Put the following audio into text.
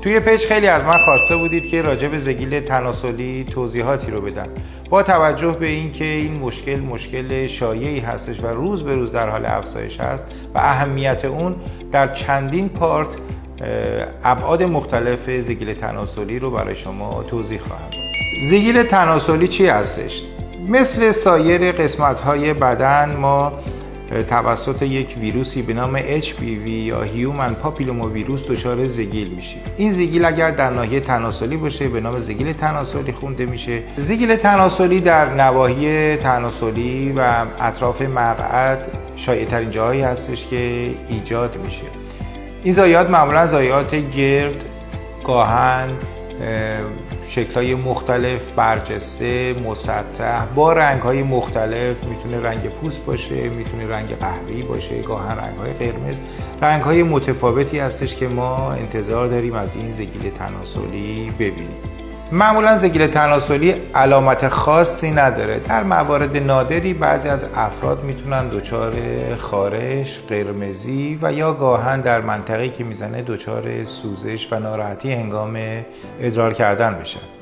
توی پیج خیلی از من خواسته بودید که راجع به زگیل تناسلی توضیحاتی رو بدم. با توجه به اینکه این مشکل شایعی هستش و روز به روز در حال افزایش هست و اهمیت اون، در چندین پارت ابعاد مختلف زگیل تناسلی رو برای شما توضیح خواهم داد. زگیل تناسلی چی هستش؟ مثل سایر قسمت‌های بدن ما توسط یک ویروسی به نام HPV یا هیومن پاپیلوما ویروس دچار زگیل میشیم. این زگیل اگر در ناحیه تناسلی باشه به نام زگیل تناسلی خونده میشه. زگیل تناسلی در نواحی تناسلی و اطراف مقعد شایع‌ترین جاهایی هستش که ایجاد میشه. این ضایعات معمولا ضایعات گرد، گاهن، شکل‌های مختلف، برجسته، مسطح، با رنگ‌های مختلف، میتونه رنگ پوست باشه، میتونه رنگ قهوه‌ای باشه، گاهن رنگ‌های قرمز، رنگ‌های متفاوتی هستش که ما انتظار داریم از این زگیل تناسلی ببینیم. معمولا زگیل تناسلی علامت خاصی نداره. در موارد نادری بعضی از افراد میتونن دچار خارش، قرمزی و یا گاهن در منطقه‌ای که میزنه دچار سوزش و ناراحتی هنگام ادرار کردن بشن.